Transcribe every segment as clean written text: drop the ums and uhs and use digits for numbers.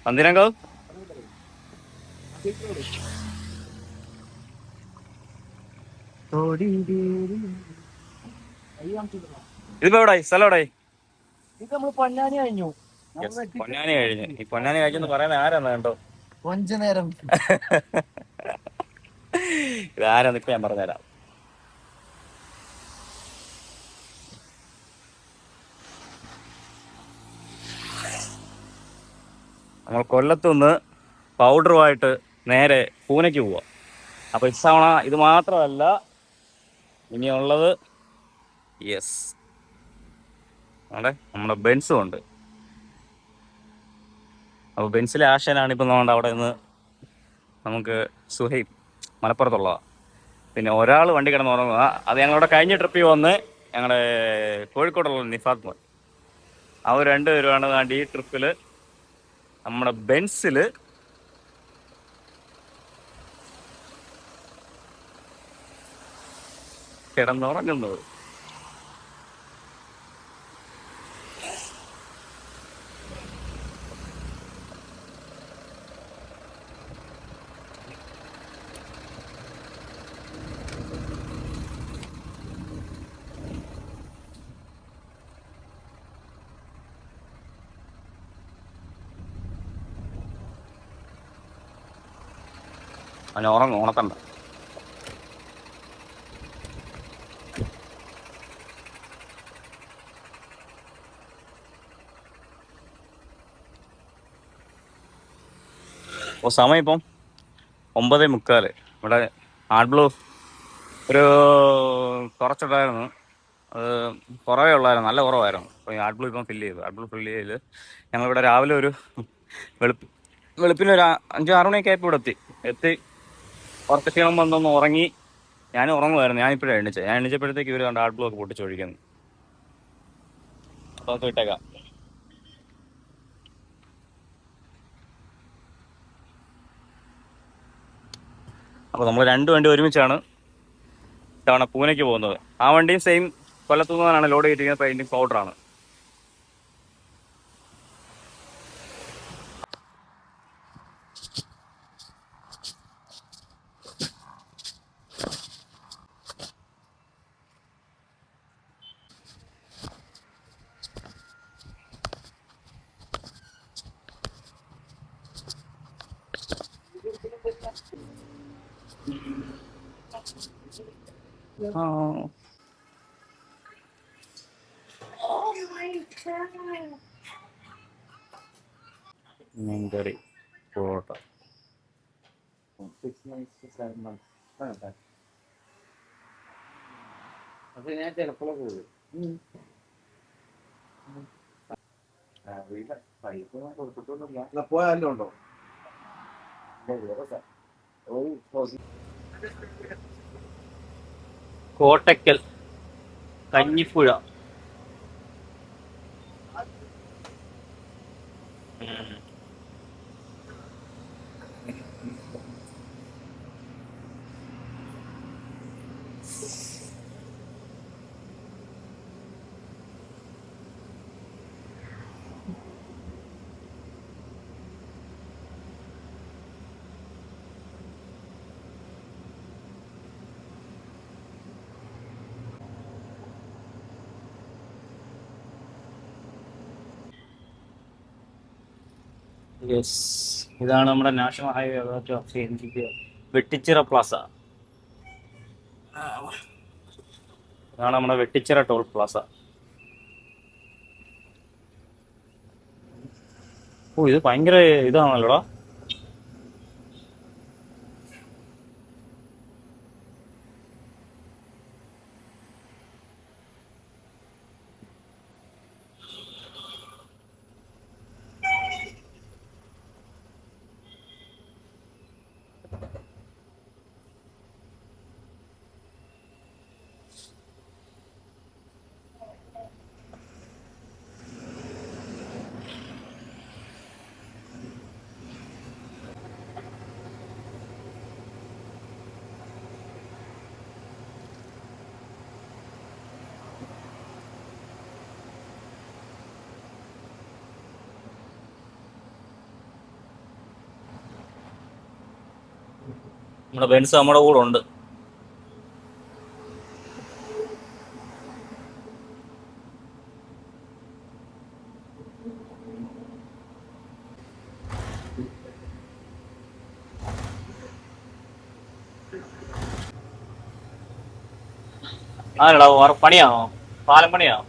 എന്തിനാ ഇതിപ്പോ എവിടായി സ്ഥലം എവിടായി? ഇത് നമ്മള് പൊന്നാനി കഴിഞ്ഞു. പൊന്നാനി കഴിഞ്ഞ്. ഈ പൊന്നാനി കഴിഞ്ഞെന്ന് പറയുന്നത് ആരാന്ന് കണ്ടോ? കൊഞ്ച നേരം ഇതാരാന്ന് ഇപ്പൊ ഞാൻ പറഞ്ഞുതരാം. നമ്മൾ കൊല്ലത്തുനിന്ന് പൗഡറുമായിട്ട് നേരെ പൂനെക്ക് പോവാ. അപ്പൊ ഇത്തവണ ഇത് മാത്രമല്ല ഇനിയുള്ളത്. യെസ്, നമ്മുടെ ബെൻസും ഉണ്ട്. അപ്പോൾ ബെൻസിലെ ആശാനാണ് ഇപ്പം നമ്മുടെ അവിടെ നിന്ന് നമുക്ക് സുഹൈബ് മലപ്പുറത്തുള്ളതാണ്. പിന്നെ ഒരാൾ വണ്ടി കിടന്ന് ഉറങ്ങുക. അത് ഞങ്ങളുടെ കഴിഞ്ഞ ട്രിപ്പിൽ വന്ന് ഞങ്ങളുടെ കോഴിക്കോടുള്ള നിഫാത്ത് മോൻ, അവർ രണ്ടുപേരുമാണ് വേണ്ടി ഈ ട്രിപ്പിൽ നമ്മുടെ ബെൻസിൽ കിടന്നുറങ്ങുന്നത്. അവന് ഉണത്തണ്ട. അപ്പോൾ സമയം ഇപ്പം 9:45. ഇവിടെ ആർട്ട് ബ്ലൂ ഒരു കുറച്ചുണ്ടായിരുന്നു, അത് കുറവേ ഉള്ളായിരുന്നു, നല്ല കുറവായിരുന്നു. അപ്പോൾ ഈ ആർട്ട് ബ്ലൂ ഇപ്പം ഫില്ല് ചെയ്ത് ഞങ്ങളിവിടെ രാവിലെ ഒരു വെളുപ്പിന് ഒരു 5-6 മണിയൊക്കെ ആയപ്പോൾ ഇവിടെ എത്തി കുറച്ച് ക്ഷീണം വന്നൊന്ന് ഉറങ്ങി. ഞാൻ ഉറങ്ങുമായിരുന്നു, ഞാനിപ്പോഴാണ് എണ്ണിച്ചപ്പോഴത്തേക്ക് ഇവർ കണ്ട് ആർട്ട് ബ്ലൂ ഒക്കെ പൊട്ടിച്ചൊഴിക്കുന്നു. അപ്പോൾ അതൊക്കെ ഇട്ടേക്കാം. അപ്പോൾ നമ്മൾ 2 വണ്ടി ഒരുമിച്ചാണ് ഇത്തവണ പൂനെക്ക് പോകുന്നത്. ആ വണ്ടിയും സെയിം കൊല്ലത്തുനിന്നാണ് ലോഡ് ചെയ്തിരിക്കുന്നത്. പെയിന്റിങ് പൗഡറാണ്. മീൻകറി പൊറോട്ട 6 months to 7 months. അത് ഞാൻ ചിലപ്പോൾ പോകും. പോയാലും ഉണ്ടോ? കോട്ടക്കൽ കഞ്ഞിപ്പുഴ. യെസ്, ഇതാണ് നമ്മുടെ national highway authority Vettichira Plaza. ഇതാണ് നമ്മുടെ വെട്ടിച്ചിറ ടോൾ പ്ലാസ. ഓ, ഇത് ഭയങ്കര ഇതാണല്ലോടാ. നമ്മുടെ ബെൻസ് നമ്മുടെ കൂടെ ഉണ്ട്. ആണോടാ പണിയാണോ? പാലം പണിയാണോ?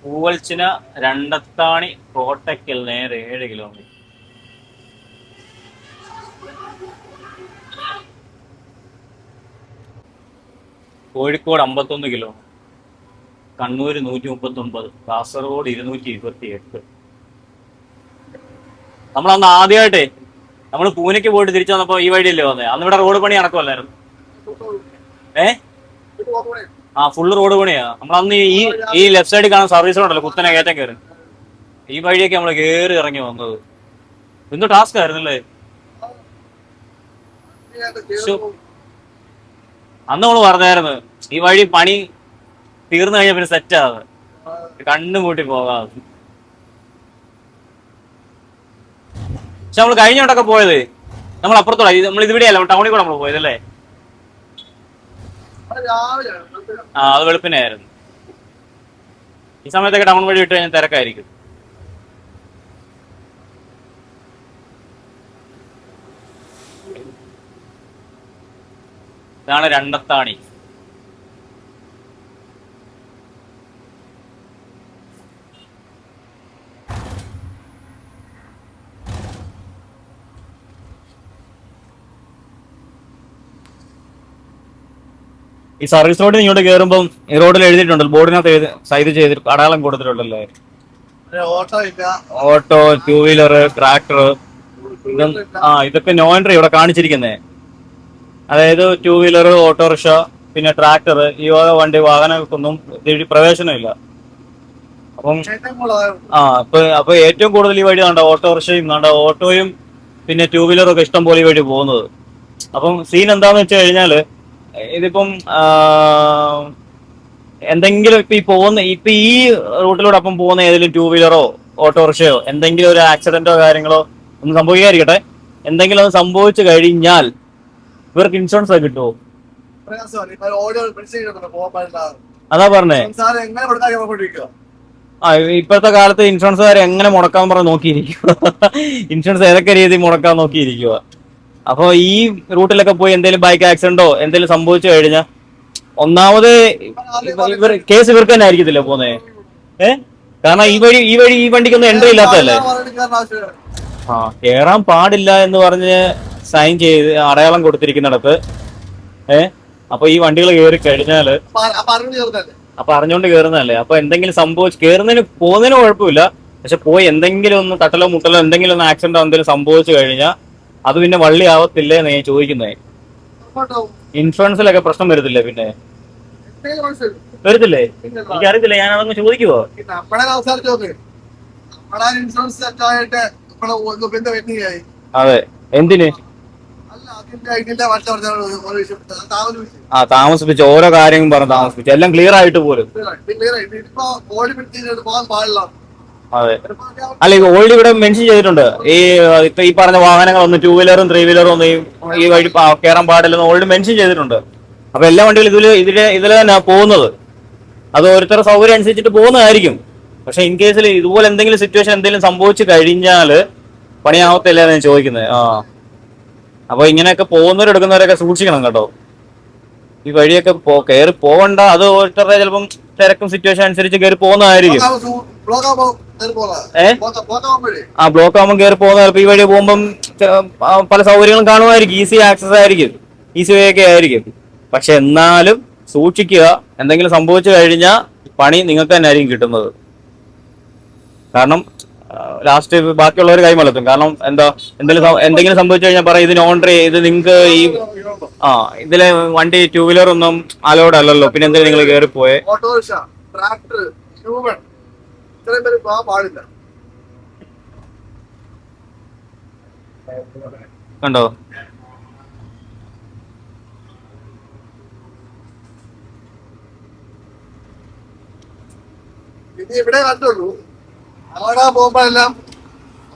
പൂവൽച്ചിന രണ്ടത്താണി കോട്ടയ്ക്കൽ നേരെ 7 കിലോമീറ്റർ. കോഴിക്കോട് 51 കിലോ, കണ്ണൂർ 139, കാസർഗോഡ് 228. നമ്മളന്ന് ആദ്യമായിട്ടേ നമ്മൾ പൂനെക്ക് പോയിട്ട് തിരിച്ചു വന്നപ്പോ ഈ വഴിയല്ലേ വന്നേ. അന്ന് ഇവിടെ റോഡ് പണി നടക്കുമല്ലായിരുന്നു. ആ ഫുള്ള് റോഡ് പണിയാ. നമ്മളന്ന് ഈ ലെഫ്റ്റ് സൈഡിൽ കാണുന്ന സർവീസ് ഉണ്ടല്ലോ, കുത്തനെ കയറ്റം കയറി ഈ വഴിയൊക്കെ നമ്മൾ കയറി ഇറങ്ങി വന്നത്. എന്തോ ടാസ്ക് ആയിരുന്നല്ലേ അന്ന് നമ്മള് പറഞ്ഞായിരുന്നു. ഈ വഴി പണി തീർന്നു കഴിഞ്ഞാൽ പിന്നെ സെറ്റാണ്, കണ്ണു കൂട്ടി പോകാതെ. പക്ഷെ നമ്മൾ കഴിഞ്ഞോട്ടൊക്കെ പോയത് നമ്മൾ അപ്പുറത്തോടെ, നമ്മൾ ഇതിവിടെയല്ല ടൗണിൽ കൂടെ നമ്മൾ പോയത് അല്ലേ? ആ അത് വെളുപ്പിനായിരുന്നു. ഈ സമയത്തൊക്കെ ടൗൺ വഴി വിട്ട് കഴിഞ്ഞാൽ തിരക്കായിരിക്കും. ഇതാണ് രണ്ടത്താണി. ഈ സർവീസ് റോഡിൽ ഇങ്ങോട്ട് കയറുമ്പം ഈ റോഡിൽ എഴുതിയിട്ടുണ്ടല്ലോ, ബോർഡിനകത്ത് സൈഡ് ചെയ്തിട്ട് അടയാളം കൊടുത്തിട്ടുണ്ടല്ലേ. ഓട്ടോ, 2 വീലർ, ട്രാക്ടർ, ഇതൊക്കെ നോ എൻട്രി ഇവിടെ കാണിച്ചിരിക്കുന്നേ. അതായത് 2 വീലർ, ഓട്ടോറിക്ഷ, പിന്നെ ട്രാക്ടർ, ഈ വാഹനങ്ങൾക്കൊന്നും പ്രവേശനമില്ല. അപ്പം അപ്പൊ ഏറ്റവും കൂടുതൽ ഈ വഴി കണ്ട ഓട്ടോറിക്ഷയും ഓട്ടോയും പിന്നെ 2 വീലറും ഒക്കെ ഇഷ്ടം പോലെ ഈ വഴി പോകുന്നത്. അപ്പം സീൻ എന്താന്ന് വെച്ച് കഴിഞ്ഞാല്, ഇതിപ്പം എന്തെങ്കിലും ഇപ്പൊ ഈ റൂട്ടിലൂടെ അപ്പം പോകുന്ന ഏതെങ്കിലും 2 വീലറോ ഓട്ടോറിക്ഷയോ എന്തെങ്കിലും ഒരു ആക്സിഡന്റോ കാര്യങ്ങളോ ഒന്നും സംഭവിക്കാതിരിക്കട്ടെ, എന്തെങ്കിലും അത് സംഭവിച്ചു കഴിഞ്ഞാൽ ഇവർക്ക് ഇൻഷുറൻസ് ഒക്കെ കിട്ടുമോ? അതാ പറഞ്ഞേ. ഇപ്പോഴത്തെ കാലത്ത് ഇൻഷുറൻസുകാർ എങ്ങനെ മുടക്കാൻ പറഞ്ഞ് നോക്കിയിരിക്കുക. ഇൻഷുറൻസ് ഏതൊക്കെ രീതിയിൽ മുടക്കാൻ നോക്കിയിരിക്കുക. അപ്പൊ ഈ റൂട്ടിലൊക്കെ പോയി എന്തെങ്കിലും ബൈക്ക് ആക്സിഡന്റോ എന്തെങ്കിലും സംഭവിച്ചു കഴിഞ്ഞാൽ ഒന്നാമത് കേസ് ഇവർക്ക് തന്നെ ആയിരിക്കത്തില്ല പോന്നേ. കാരണം ഈ വണ്ടിക്കൊന്നും എൻട്രി ഇല്ലാത്തതല്ലേ. കേറാൻ പാടില്ല എന്ന് പറഞ്ഞ് സൈൻ ചെയ്ത് അടയാളം കൊടുത്തിരിക്കുന്നിടത്ത് അപ്പൊ ഈ വണ്ടികൾ കയറി കഴിഞ്ഞാല് അപ്പൊ അറിഞ്ഞോണ്ട് കയറുന്നതല്ലേ. അപ്പൊ എന്തെങ്കിലും പോകുന്നതിന് കുഴപ്പമില്ല. പക്ഷെ പോയി എന്തെങ്കിലും ഒന്ന് തട്ടലോ മുട്ടലോ എന്തെങ്കിലും ഒന്ന് ആക്സിഡന്റോ എന്തെങ്കിലും സംഭവിച്ചു കഴിഞ്ഞാൽ അത് പിന്നെ വള്ളി ആവത്തില്ലേ എന്ന് ഞാൻ ചോദിക്കുന്നേ. ഇൻഷുറൻസിലൊക്കെ പ്രശ്നം വരത്തില്ലേ? പിന്നെ വരത്തില്ലേ? എനിക്കറിയത്തില്ല, ഞാൻ അതങ്ങ് ചോദിക്കുവോ. അതെ, എന്തിന് താമസിപ്പിച്ചു ഓരോ കാര്യങ്ങളും പറഞ്ഞ് താമസിപ്പിച്ചു, എല്ലാം ക്ലിയർ ആയിട്ട് പോലും. അതെ, അല്ല ഈ ഓൾറെഡി ഇവിടെ മെൻഷൻ ചെയ്തിട്ടുണ്ട്, ഈ പറഞ്ഞ വാഹനങ്ങളൊന്നും 2 വീലറും 3 വീലറും ഒന്നും ഈ വഴി കയറാൻ പാടില്ലെന്ന് ഓൾറെഡി മെൻഷൻ ചെയ്തിട്ടുണ്ട്. അപ്പൊ എല്ലാ വണ്ടികളും ഇതിൽ തന്നെ പോകുന്നത്. അത് ഓരോരുത്തരുടെ സൗകര്യം അനുസരിച്ചിട്ട് പോകുന്നതായിരിക്കും. പക്ഷെ ഇൻ കേസിൽ ഇതുപോലെ എന്തെങ്കിലും സിറ്റുവേഷൻ എന്തെങ്കിലും സംഭവിച്ചു കഴിഞ്ഞാല് പണിയാവത്തില്ല എന്ന് ഞാൻ ചോദിക്കുന്നത്. അപ്പൊ ഇങ്ങനെയൊക്കെ പോകുന്നവരെടുക്കുന്നവരൊക്കെ സൂക്ഷിക്കണം കേട്ടോ. ഈ വഴിയൊക്കെ കയറി പോകണ്ട. അത് ഓരോരുത്തരുടെ ചിലപ്പം തിരക്കും സിറ്റുവേഷൻ അനുസരിച്ച് കയറി പോകുന്നതായിരിക്കും. ബ്ലോക്ക് ആകുമ്പോൾ കയറി പോകുന്ന ചിലപ്പോൾ ഈ വഴി പോകുമ്പം പല സൗകര്യങ്ങളും കാണുമായിരിക്കും, ഈസി ആക്സസ് ആയിരിക്കും, ഈസി വേ ഒക്കെ ആയിരിക്കും. പക്ഷെ എന്നാലും സൂക്ഷിക്കുക. എന്തെങ്കിലും സംഭവിച്ചു കഴിഞ്ഞാൽ പണി നിങ്ങൾക്ക് തന്നെ ആയിരിക്കും കിട്ടുന്നത്. കാരണം ലാസ്റ്റ് ബാക്കിയുള്ളവർ കൈമലത്തും. കാരണം എന്തെങ്കിലും സംഭവിച്ചു കഴിഞ്ഞാൽ പറയും ഇതിന് ഓൺട്രി ഇത് നിങ്ങൾക്ക് ഇതിലെ വണ്ടി 2 വീലർ ഒന്നും അലോഡ് അല്ലല്ലോ, പിന്നെ എന്തെങ്കിലും നിങ്ങൾ കയറി പോയെ. കണ്ടോ? ഇവിടെ കണ്ടുള്ളൂ. അവിടെ പോകുമ്പോഴെല്ലാം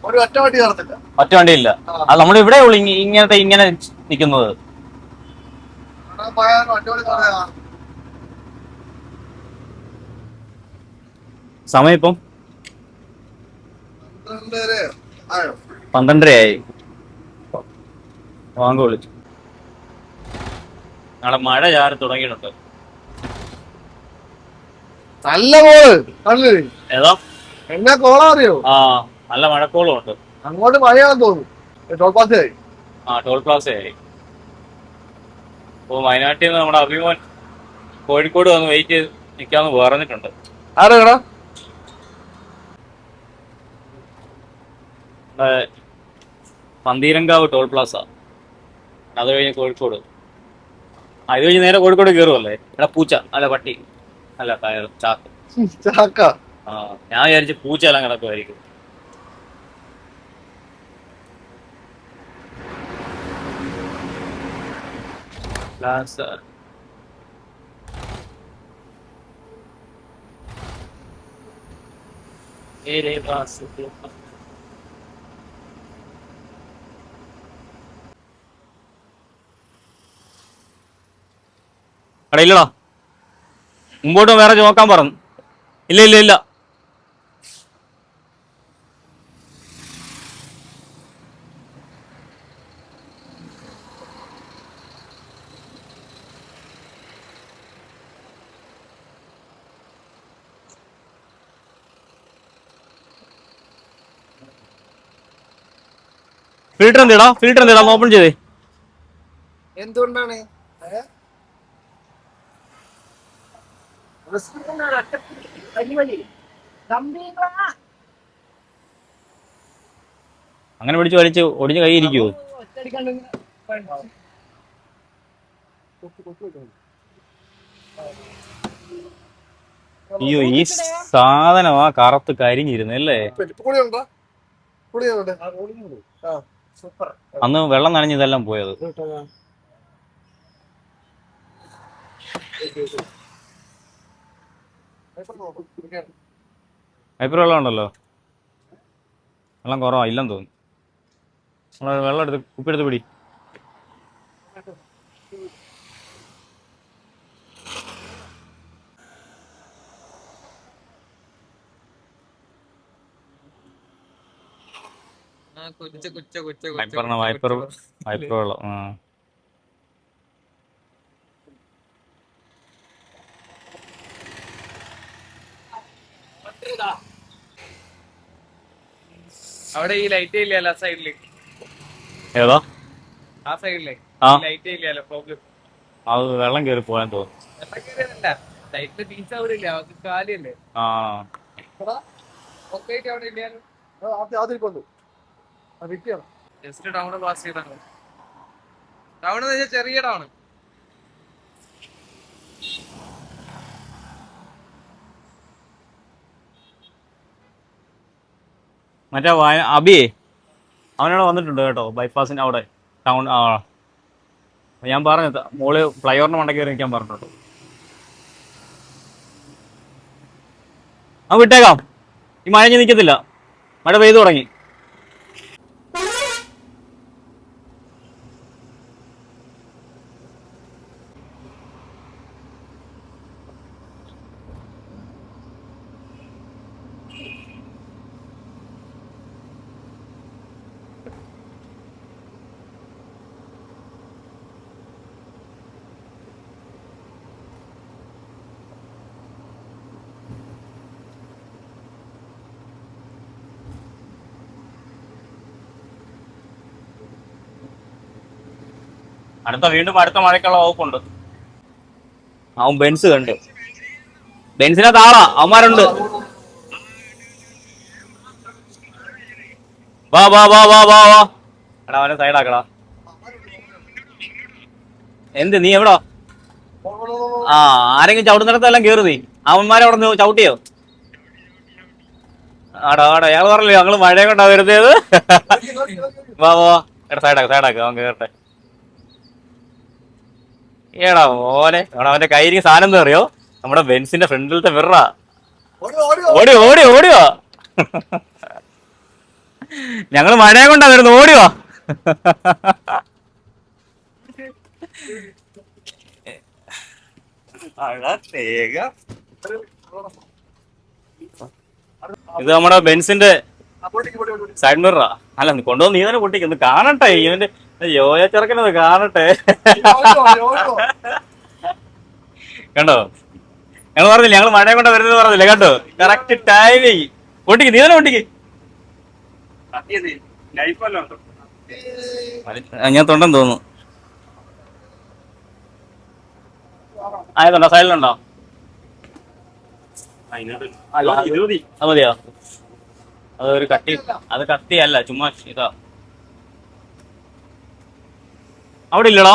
ഒരു ഒറ്റ വണ്ടി കയറത്തില്ല. ഒറ്റ വണ്ടിയില്ല. അത് നമ്മൾ ഇവിടെ ഉള്ളു ഇങ്ങനത്തെ ഇങ്ങനെ നിൽക്കുന്നത്. സമയം ഇപ്പം 12:30 വാങ്ങ വിളിച്ചു. നാളെ മഴ ചാറി തുടങ്ങിയിട്ടുണ്ട്. നല്ല കോള് കണ്ടില്ലേ? ഏതാ എന്നാ കോളാ അറിയോ? ആ നല്ല മഴക്കോളും ഉണ്ട്. അങ്ങോട്ട് മഴയാണെന്ന് തോന്നുന്നു. ടോൾ പാസ് ആയി. ടോൾ പ്ലാസ ആയി. അപ്പൊ വയനാട്ടിൽ നിന്ന് നമ്മുടെ അഭിമോൻ കോഴിക്കോട് വന്ന് വെയിറ്റ് ചെയ്ത് നിൽക്കാന്ന് പറഞ്ഞിട്ടുണ്ട്. ആരാ? Pantheerankavu toll plaza. അത് കഴിഞ്ഞ് കോഴിക്കോട്. ഇത് കഴിഞ്ഞ് നേരെ കോഴിക്കോട് കയറുമല്ലേ? എടാ പൂച്ച അല്ല പട്ടി അല്ല ചാക്ക. ഞാൻ വിചാരിച്ചു പൂച്ച എല്ലാം കിടക്കുമായിരിക്കും. എടാ ഇല്ലടാ, മുമ്പോട്ട് വേറെ നോക്കാൻ പറഞ്ഞു. ഇല്ല ഇല്ല ഇല്ല. ഫിൽറ്റർ എന്തിടാ ഓപ്പൺ ചെയ്തേ. എന്തുകൊണ്ടാണ് അങ്ങനെ പിടിച്ച് വലിച്ച് ഒടിഞ്ഞ് കൈ ഇരിക്കുവോ? അയ്യോ ഈ സാധനമാ കറുത്ത് കരിഞ്ഞിരുന്നല്ലേ. അന്ന് വെള്ളം നനഞ്ഞ് ഇതെല്ലാം പോയത്. ഹൈപ്പർ വെള്ളം ഉണ്ടല്ലോ. വെള്ളം കുറവാ, ഇല്ലെന്ന് തോന്നുന്നു. നമ്മള് വെള്ളം എടുത്ത് കുപ്പിയെടുത്ത് പിടി. വൈപ്പർ വെള്ളം. അവിടെ ഈ ലൈറ്റ് ഇല്ലല്ലോ ആ സൈഡില്. ഏതാ ആ സൈഡിലെ ലൈറ്റ് ഇല്ലല്ലോ. പ്രോബ്ലം അത് വെള്ളം കയറി പോയാൻ തോന്നുന്നു. വെള്ളം കയറിയതല്ല, ലൈറ്റില് ബീച്ച് സൗകര്യമില്ല, അവർക്ക് കാലിയല്ലേ. ഒക്കെ അവിടെ ഇല്ലാലും ജസ്റ്റ് ടൗണ് പാസ് ചെയ്താണ്. ടൗൺ എന്ന് വെച്ചാൽ ചെറിയ ടൗണ്. മറ്റേ അബിയെ അവനവിടെ വന്നിട്ടുണ്ട് കേട്ടോ, ബൈപ്പാസിന് അവിടെ ടൗൺ. ഞാൻ പറഞ്ഞു മോള് ഫ്ലൈഓവറിന് മണ്ടയ്ക്ക് കയറി നിൽക്കാൻ പറഞ്ഞിട്ടുണ്ട്. വിട്ടേക്കാം, ഈ മഴ നിൽക്കത്തില്ല, മഴ പെയ്തു തുടങ്ങി. വീണ്ടും അടുത്ത മഴയ്ക്കുള്ള വകുപ്പുണ്ട്. അവൻ ബെൻസ് കണ്ട്, ബെൻസിനെ താളാ അവന്മാരുണ്ട്. വാ വാ വാ വാ വാ വാ. എടാ അവനെ സൈഡാക്കടാ. എന്ത് നീ എവിടാ? ആരെങ്കിലും ചവിട്ടുന്നിടത്തെല്ലാം കേറു നീ. അവന്മാരെ അവിടെ നിന്ന് ചവിട്ടിയോ? ആടാ ഞാൻ പറഞ്ഞില്ലേ ഞങ്ങള് മഴയെ കൊണ്ടാ വരുന്നത്. വാ വാ എടാ സൈഡാക്ക അവൻ കേറട്ടെ. ഏടാ മോനെ, അവന്റെ കയ്യിൽ സാധനം എന്താ അറിയോ? നമ്മുടെ ബെൻസിന്റെ ഫ്രണ്ടിലത്തെ മിററാ. ഓടിയോ ഞങ്ങള് മഴയെ കൊണ്ടാ വരുന്നത്, ഓടിയോ. ഇത് നമ്മുടെ ബെൻസിന്റെ സൈഡ് മിററാ. അല്ല കൊണ്ടുവന്ന് നീ തന്നെ പൊട്ടിക്കുന്നു, കാണട്ടെ ഇവന്റെ യോയ ചെറുക്കനത് കാണട്ടെ. കണ്ടോ, ഞങ്ങൾ പറഞ്ഞില്ല ഞങ്ങൾ മഴയെ കൊണ്ടാ വരുന്നത് പറഞ്ഞില്ല, കേട്ടോ. Correct timing. പൊട്ടിക്ക്, നീ തന്നെ പൊട്ടിക്ക്. ഞാൻ തൊണ്ടെന്ന് തോന്നുന്നു. ആയതുണ്ടോ, സൈഡിലുണ്ടോ? അത് മതിയോ? അതൊരു കട്ടി, അത് കത്തിയല്ല, ചുമ്മാ ഇതാ. അവിടെ ഇല്ലടോ.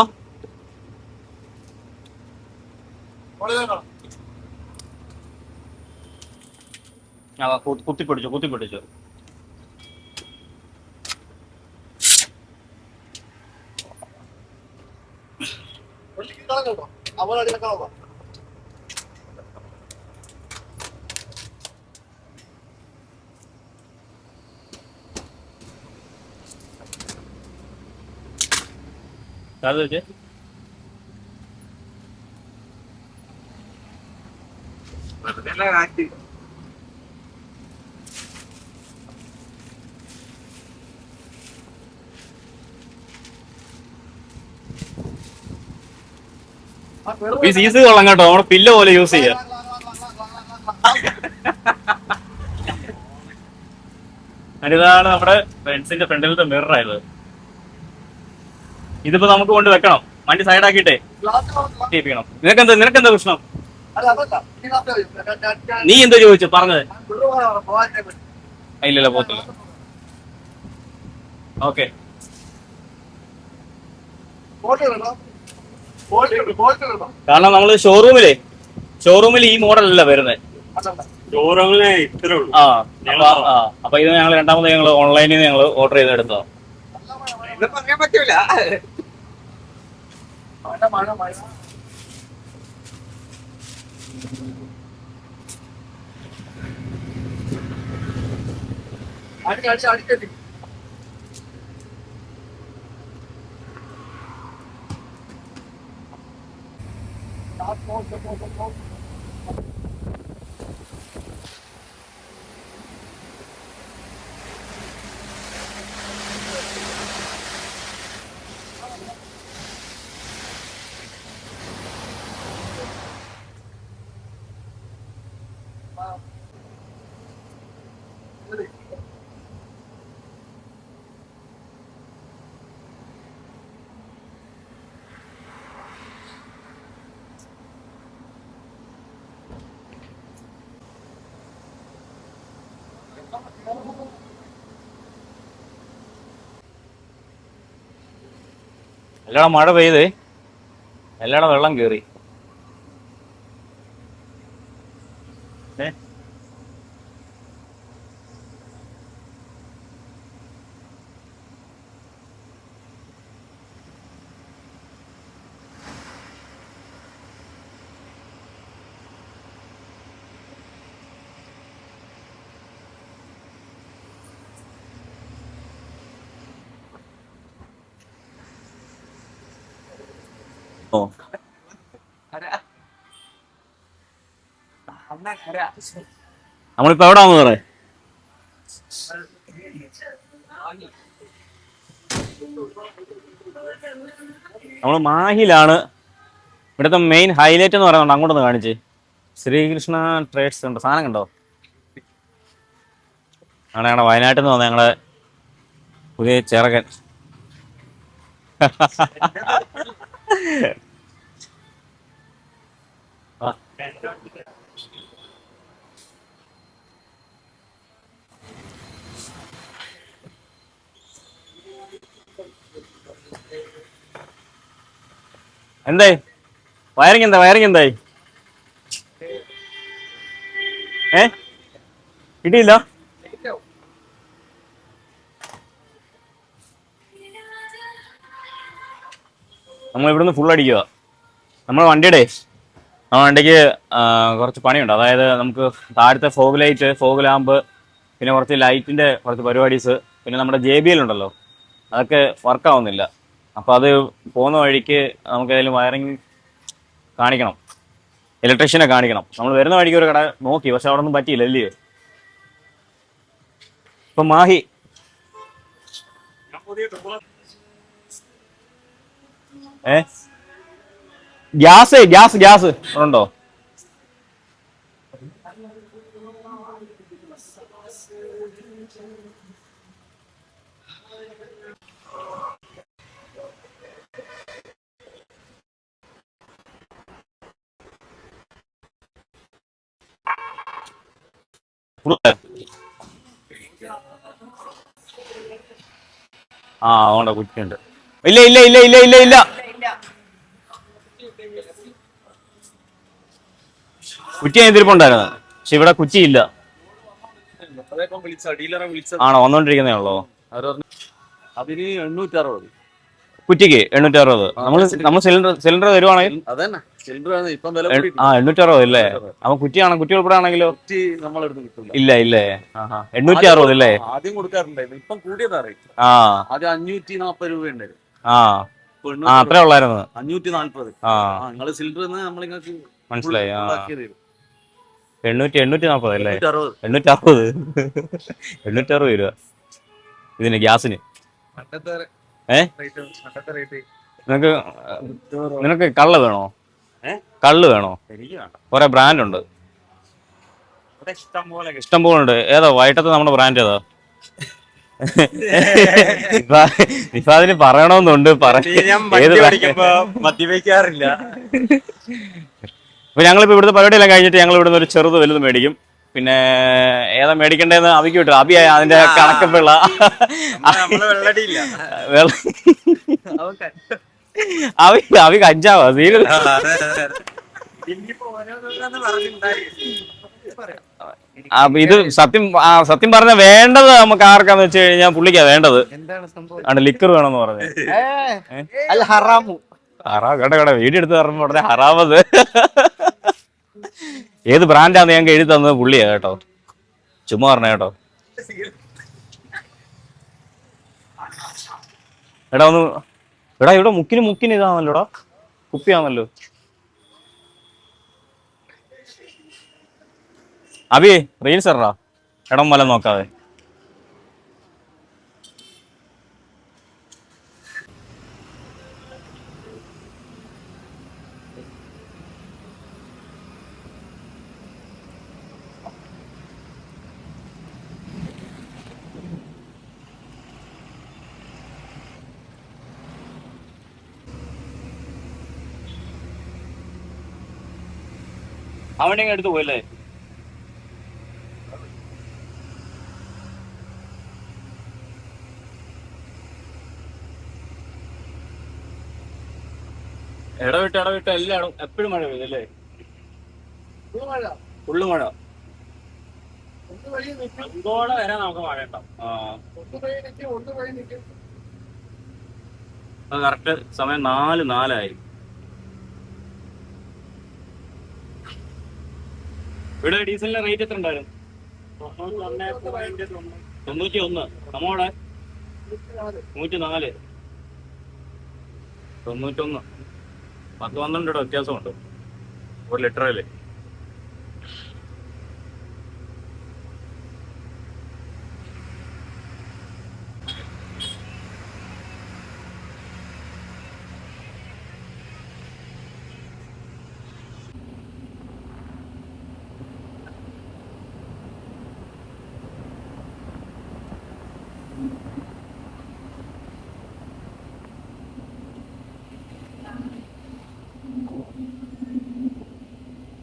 കുത്തിപ്പിടിച്ചു, കുത്തിപ്പിടിച്ചു. അത് വെച്ച് ഈ സീസ് കൊള്ളാം കേട്ടോ, നമ്മുടെ പില്ല പോലെ യൂസ് ചെയ്യാം. ഇതാണ് നമ്മുടെ ബെൻസിന്റെ ഫ്രണ്ടിലത്തെ മിറർ ആയത്. ഇതിപ്പോ നമുക്ക് കൊണ്ട് വെക്കണം, വണ്ടി സൈഡാക്കിയിട്ടേ ചെയ്യിപ്പിക്കണം. നിനക്കെന്താ പ്രശ്നം? നീ എന്തോ ചോദിച്ചു പറഞ്ഞത്? ഇല്ലല്ലോ, പോത്തില്ല. ഓക്കെ, കാരണം നമ്മള് ഷോറൂമിൽ ഈ മോഡലല്ല വരുന്നത്. ആ, അപ്പൊ ഇത് ഞങ്ങൾ രണ്ടാമത് ഞങ്ങൾ ഓൺലൈനിൽ നിന്ന് ഞങ്ങൾ ഓർഡർ ചെയ്തെടുത്തോ. പറയാൻ പറ്റൂല. അടിക്കട്ടി എല്ലാടെ മഴ പെയ്ത് എല്ലാടെ വെള്ളം കേറി. ഓ, നമ്മളിപ്പോ എവിടെ ആവുന്നു പറയാ? നമ്മള് മാഹിലാണ്. ഇവിടുത്തെ മെയിൻ ഹൈലൈറ്റ് എന്ന് പറയുന്നുണ്ട്, അങ്ങോട്ടൊന്ന് കാണിച്ച്. ശ്രീകൃഷ്ണ ട്രേഡ്സ് ഉണ്ട്, സാധനം കണ്ടോ? ആണ് ഞങ്ങളുടെ വയനാട്ടിൽ നിന്ന് വന്ന ഞങ്ങളെ പുതിയ ചെറുകൻ. എന്തായി വയറിങ് എന്തായി? കിട്ടിയില്ല. നമ്മൾ ഇവിടുന്ന് ഫുൾ അടിക്കുക. നമ്മുടെ വണ്ടിക്ക് കുറച്ച് പണിയുണ്ട്. അതായത് നമുക്ക് താഴത്തെ ഫോഗ് ലൈറ്റ്, ഫോഗ് ലാമ്പ്, പിന്നെ കുറച്ച് ലൈറ്റിന്റെ കുറച്ച് പരിപാടീസ്, പിന്നെ നമ്മുടെ JBL ഉണ്ടല്ലോ, അതൊക്കെ വർക്കാവുന്നില്ല. അപ്പോൾ അത് പോകുന്ന വഴിക്ക് നമുക്ക് ഏതെങ്കിലും വയറിങ് കാണിക്കണം, ഇലക്ട്രീഷ്യനെ കാണിക്കണം. നമ്മൾ വരുന്ന വഴിക്ക് ഒരു കട നോക്കി, പക്ഷെ അവിടെ ഒന്നും പറ്റിയില്ല അല്ലയോ. ഇപ്പം മാഹി ഗ്യാസ് ഉണ്ടോ? ആ അതുകൊണ്ടാ കുറ്റിയുണ്ട്. ഇല്ല ഇല്ല ഇല്ല ഇല്ല ഇല്ല ഇല്ല കുറ്റി അതിരിപ്പുണ്ടായിരുന്നു, പക്ഷെ ഇവിടെ കുറ്റിയില്ല. ആണോ? വന്നോണ്ടിരിക്കുന്നേ ഉള്ളോ? അതിന് 860. കുറ്റിക്ക് 860. നമ്മൾ സിലിണ്ടർ തരുവാണെങ്കിൽ അതന്നെ സിലിണ്ടർ ഇപ്പം വില 860 അല്ലേ? അപ്പൊ കുറ്റിയാണോ? കുറ്റി ഉൾപ്പെടാണെങ്കിലോ? നമ്മളെടുത്ത് കിട്ടില്ല. ഇല്ല ഇല്ലേ? 860 അല്ലേ? ആദ്യം കൊടുക്കാറുണ്ടായിരുന്നു, ഇപ്പം കൂടിയതാ റേറ്റ്. ആദ്യം 540 രൂപ ഉണ്ടായിരുന്നു. അത്രേ ഉള്ളായിരുന്നു. 540. നിങ്ങള് സിലിണ്ടർ നമ്മളിങ്ങൾക്ക് മനസ്സിലായി. 840 അല്ലേ? 860. 860 രൂപ ഇതിന്, ഗ്യാസിന്. നിനക്ക് കള്ള് വേണോ? കള്ള് വേണോ? കുറെ ബ്രാൻഡ് ഉണ്ട്, ഇഷ്ടം പോലെ ഉണ്ട്. ഏതാ വൈകിട്ടത്തെ നമ്മുടെ ബ്രാൻഡ് ഏതാ? നിഫാദിന് പറയണമെന്നുണ്ട്, മദ്യപിക്കാറില്ല. അപ്പൊ ഞങ്ങളിപ്പോ ഇവിടുത്തെ പരിപാടിയെല്ലാം കഴിഞ്ഞിട്ട് ഞങ്ങൾ ഇവിടുന്ന് ഒരു ചെറുത് വലുത് മേടിക്കും. പിന്നെ ഏതാ മേടിക്കേണ്ടതെന്ന് അവിക്ക് വിട്ടു. അബി അതിന്റെ കണക്കപ്പിള്ള അവി കഞ്ചാവാ സീരിയൽ. ഇത് സത്യം പറഞ്ഞ വേണ്ടത് നമുക്ക് ആർക്കാന്ന് വെച്ച് കഴിഞ്ഞാൽ പുള്ളിക്കാ വേണ്ടത്. ആണ് ലിക്കർ വേണമെന്ന് പറഞ്ഞു. കട വീഡിയോ എടുത്ത് പറഞ്ഞ ഉടനെ ഹറാമത്. ഏത് ബ്രാൻഡാന്ന് ഞങ്ങൾക്ക് എഴുതി തന്നത് പുള്ളിയാ കേട്ടോ, ചുമ്മാ പറഞ്ഞ കേട്ടോ. ഇവിടെ മുക്കിന് ഇതാണല്ലോടാ, കുപ്പിയാണല്ലോ. അബി റീൽസ് ഇറ ഇടം വലം നോക്കാതെ. അവനെ എടുത്ത് പോയല്ലേ? ഇടവിട്ട് എല്ലായിടും എപ്പോഴും മഴ പെയ്തല്ലേ? ഫുള്ള് മഴ. അങ്ങോടെ വരാൻ നമുക്ക് മഴ ഉണ്ടാവും. കറക്റ്റ് സമയം 4:04 ഇവിടെ ഡീസലിന്റെ റേറ്റ് എത്ര ഉണ്ടായിരുന്നു? 91. നമ്മോടെ 104. 91. 10-12 രൂപ വ്യത്യാസമുണ്ട് ഒരു ലിറ്ററില്.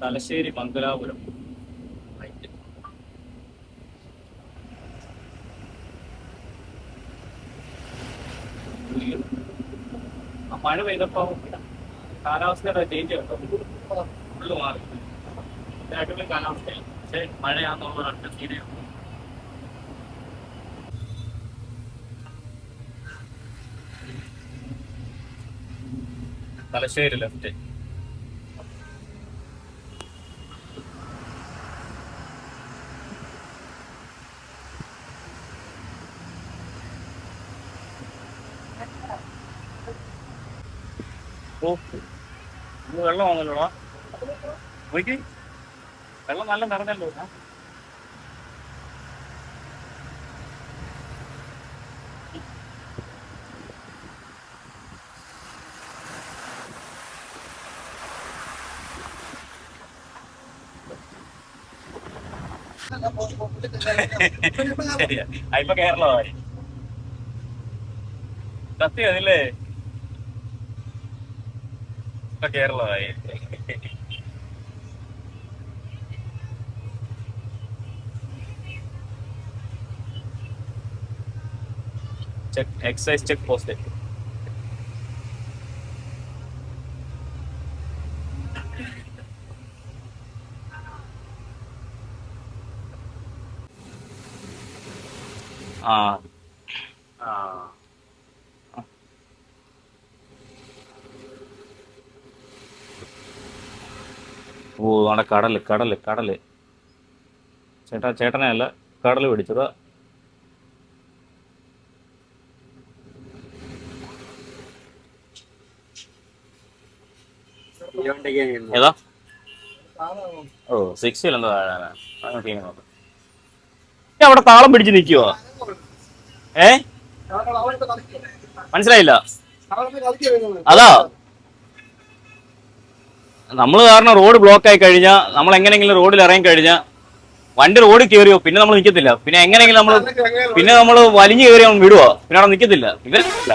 തലശ്ശേരി മംഗലാപുരം. മഴ പെയ്തപ്പോ കാലാവസ്ഥയുടെ ചേഞ്ച് കേട്ടോ, ഫുള്ള് മാറി. അടിപൊളി കാലാവസ്ഥയാണ്, പക്ഷെ മഴയാണെന്നുള്ള ഒറ്റ സീനയാണ്. തലശ്ശേരി ലെഫ്റ്റ്. ഓ ഇന്ന് വെള്ളം വന്നല്ലോടാ. നോക്കി വെള്ളം നല്ല നിറഞ്ഞല്ലോ. ശരിയാ, ഇപ്പൊ കേരളമായി സത്യം അതില്ലേ, ഇപ്പൊ കേരളമായി. Excise check post. ആ ആ ഓ അവിടെ കടല് കടല് കടല്. ചേട്ടനെ അല്ല, കടല് പിടിച്ചതാ. ഏതാ? ഓ 60 എന്താ അവിടെ താളം പിടിച്ച് നിൽക്കുവോ? ഏ മനസ്സിലായില്ല. അതാ നമ്മൾ കാരണം റോഡ് ബ്ലോക്ക് ആയി കഴിഞ്ഞാൽ, നമ്മൾ എങ്ങനെയെങ്കിലും റോഡിൽ ഇറങ്ങി കഴിഞ്ഞാൽ വണ്ടി റോഡിൽ കയറിയോ പിന്നെ നമ്മൾ നിൽക്കത്തില്ല. പിന്നെ എങ്ങനെയെങ്കിലും നമ്മൾ വലിഞ്ഞു കയറിയോ വിടുവോ, പിന്നെ അവിടെ നിൽക്കത്തില്ല. ഇവരില്ല,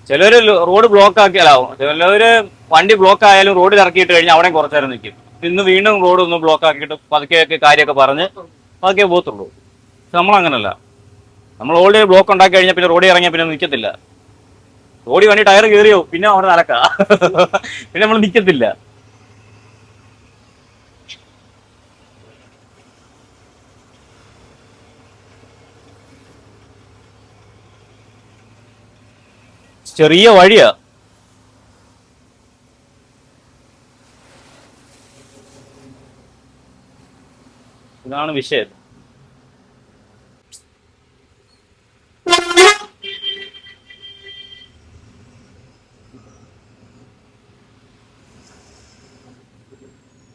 ചിലര് റോഡ് ബ്ലോക്ക് ആക്കിയാലാവും, ചിലവര് വണ്ടി ബ്ലോക്ക് ആയാലും റോഡിൽ ഇറക്കിയിട്ട് കഴിഞ്ഞാൽ അവിടെ കുറച്ചു നേരം നിൽക്കും. ഇന്ന് വീണ്ടും റോഡ് ഒന്ന് ബ്ലോക്ക് ആക്കിയിട്ട് പതുക്കെയൊക്കെ കാര്യമൊക്കെ പറഞ്ഞ് പതുക്കെ പോകത്തുള്ളൂ. പക്ഷെ നമ്മളങ്ങനല്ല, നമ്മൾ ഓൾറെഡി ബ്ലോക്ക് ഉണ്ടാക്കി കഴിഞ്ഞാൽ പിന്നെ റോഡിൽ ഇറങ്ങിയാൽ പിന്നെ നിൽക്കത്തില്ല. റോഡിൽ വണ്ടി ടയർ കയറിയോ പിന്നെ അവിടെ നടക്ക പിന്നെ നമ്മൾ നിൽക്കത്തില്ല. ചെറിയ വഴിയാ. ഇതാണ് വിഷയം.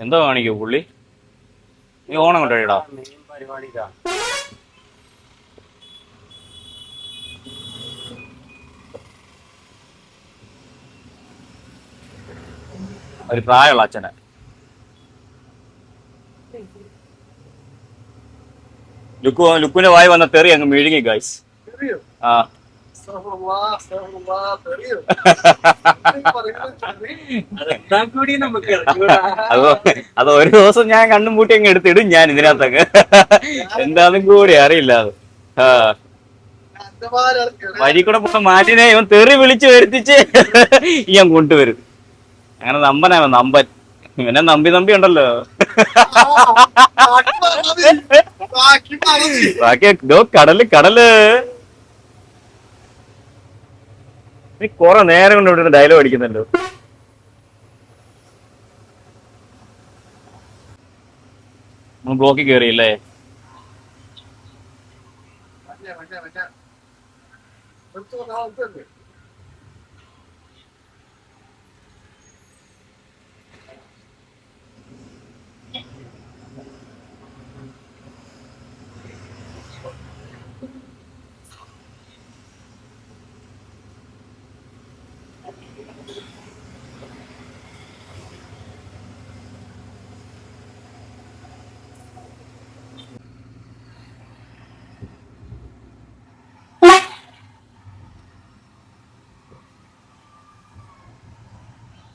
എന്താ കാണിക്കോ പുള്ളി? നീ ഓണം കൊണ്ടോടാ. ഒരു പ്രായമുള്ള അച്ഛനെ. ലുക്കുവിന്റെ വായി വന്ന തെറി അങ്ങ് മെഴുകി ഗൈസ്. ആ അത് ഒരു ദിവസം ഞാൻ കണ്ണും പൂട്ടി അങ്ങ് എടുത്തിടും ഞാൻ ഇതിനകത്തൊക്കെ. എന്താന്നും കൂടി അറിയില്ല അത്. വഴി കൂടെ പോകുന്ന മാറ്റിനെ ഇവൻ തെറി വിളിച്ചു വരുത്തിച്ച് ഞാൻ കൊണ്ടുവരും. അങ്ങനെ നമ്പനാവൻ നമ്പൻ. ഇവനെ നമ്പി ഉണ്ടല്ലോ. ബാക്കി കടല് നീ കൊറേ നേരം കൊണ്ട് ഇവിടെ ഡയലോഗ് അടിക്കുന്നുണ്ടോ? നമ്മൾ ബ്ലോക്കിൽ കയറിയില്ലേ?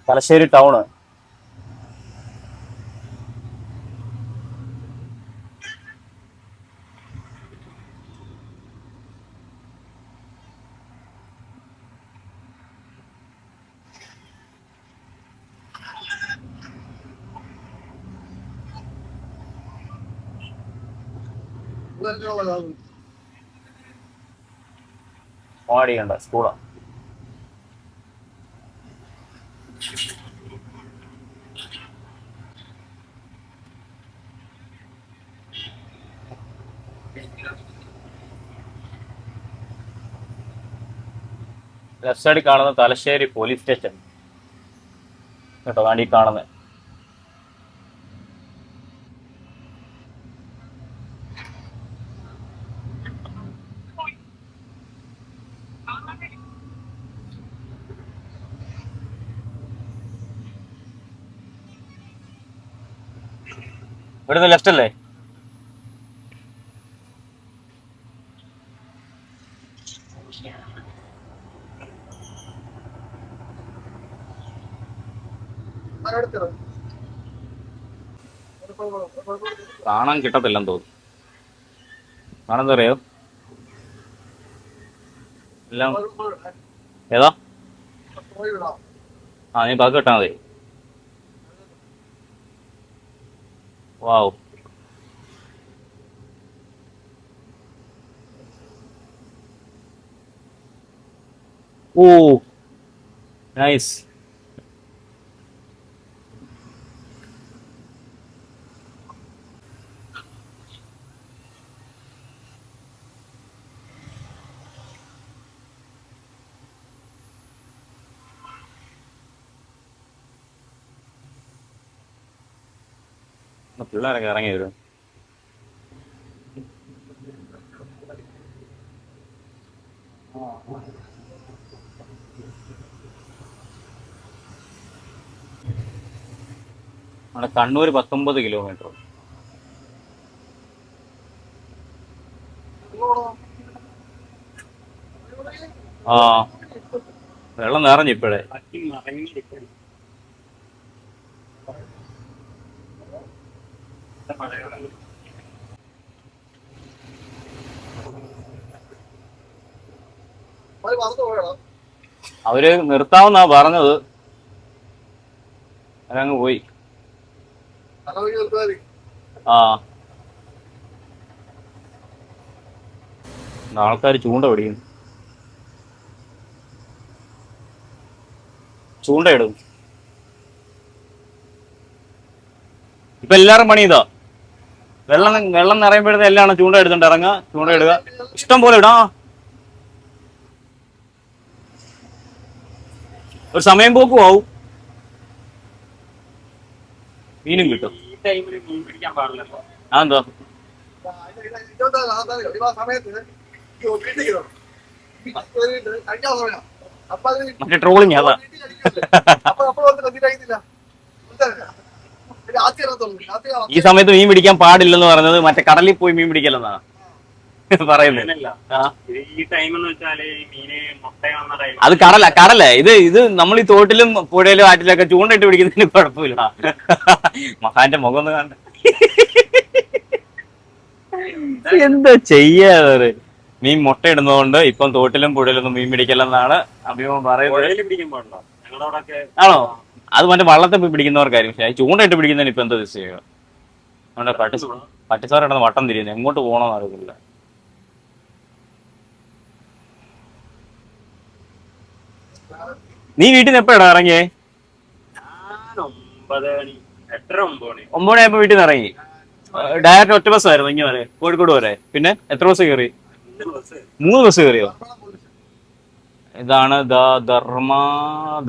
തലശ്ശേരി ടൗണ്. ഓടിക്കണ്ട സ്കൂളാ. ലെഫ്റ്റ് സൈഡിൽ കാണുന്ന തലശ്ശേരി പോലീസ് സ്റ്റേഷൻ. കേട്ടോ താണ്ടി കാണുന്നത്. ഇവിടുന്ന് ലെഫ്റ്റ് അല്ലേ? കാണാൻ കിട്ടത്തില്ലെന്ന് തോന്നുന്നു. കാണാൻ അറിയോ എല്ലാം ഏതാ? ആ നീ ബാക്കി കിട്ടാ മതി. വാവ്, ഓ നൈസ്. പിള്ളേരൊക്കെ ഇറങ്ങി വരും. നമ്മുടെ കണ്ണൂർ 19 കിലോമീറ്റർ. ആ വെള്ളം നിറഞ്ഞു ഇപ്പോഴേ. അവര് നിർത്താമെന്നാ പറഞ്ഞത്, അവരങ്ങ് പോയി. ആ ആൾക്കാർ ചൂണ്ട പിടിക്കും, ചൂണ്ടയിടും. ഇപ്പൊ എല്ലാരും പണി ഇതാ, വെള്ളം നിറയുമ്പോഴത്തെ എല്ലാം ചൂണ്ട എടുത്തിട്ട് ഇറങ്ങുക, ചൂണ്ട ഇടുക, ഇഷ്ടം പോലെ ഇടാ. ഒരു സമയം പോക്കും ആവും, മീനും കിട്ടും. അതെന്താ? മറ്റേ ട്രോളിങ് അതാ. ഈ സമയത്ത് മീൻ പിടിക്കാൻ പാടില്ലെന്ന് പറഞ്ഞത് മറ്റേ കടലിൽ പോയി മീൻ പിടിക്കലെന്നാ പറയുന്നത്. അത് കടല ഇത് നമ്മൾ ഈ തോട്ടിലും പുഴയിലും ആറ്റിലൊക്കെ ചൂണ്ടയിട്ട് പിടിക്കുന്നതിന് കുഴപ്പമില്ല. മഹാന്റെ മുഖം ഒന്ന് കണ്ട എന്താ ചെയ്യാതെ. മീൻ മുട്ടയിടുന്നതുകൊണ്ട് ഇപ്പം തോട്ടിലും പുഴയിലൊന്നും മീൻ പിടിക്കലെന്നാണ് അഭിമുഖം പറയുന്നത്. ആണോ? അത് മറ്റേ വള്ളത്തെ പോയി പിടിക്കുന്നവർക്കായിരിക്കും. പക്ഷേ ചൂണ്ടയിട്ട് പിടിക്കുന്നതിന് ഇപ്പൊ എന്താ ചെയ്യുക? നമ്മുടെ പട്ടിസാർ ഇടുന്ന വട്ടം തിരിയുന്നു, എങ്ങോട്ട് പോകണമെന്ന് അറിയില്ല. നീ വീട്ടിൽ നിന്ന് എപ്പോഴാ ഇറങ്ങിയേ? 9 മണിയായപ്പോ വീട്ടിൽ നിന്ന് ഇറങ്ങി. ഡയറക്റ്റ് ഒറ്റ ബസ് ആയിരുന്നു ഇങ്ങനെ വരെ, കോഴിക്കോട് വരെ. പിന്നെ എത്ര ബസ് കയറി? 3 ബസ് കയറിയോ? ഇതാണ്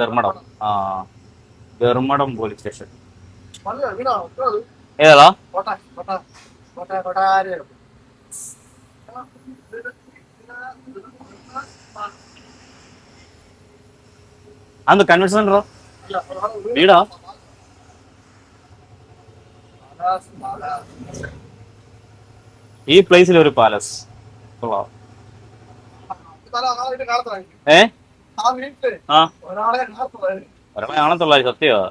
ധർമ്മടം. ആ ധർമ്മടം പോലീസ് സ്റ്റേഷൻ. ഏതാ? അന്ന് കൺവെൻഷൻ സെന്ററോ വീടാ? ഈ പ്ലേസിൽ ഒരു പാലസ്. ഏ ആ ഒരാളെ കാണത്തുള്ള സത്യമാ.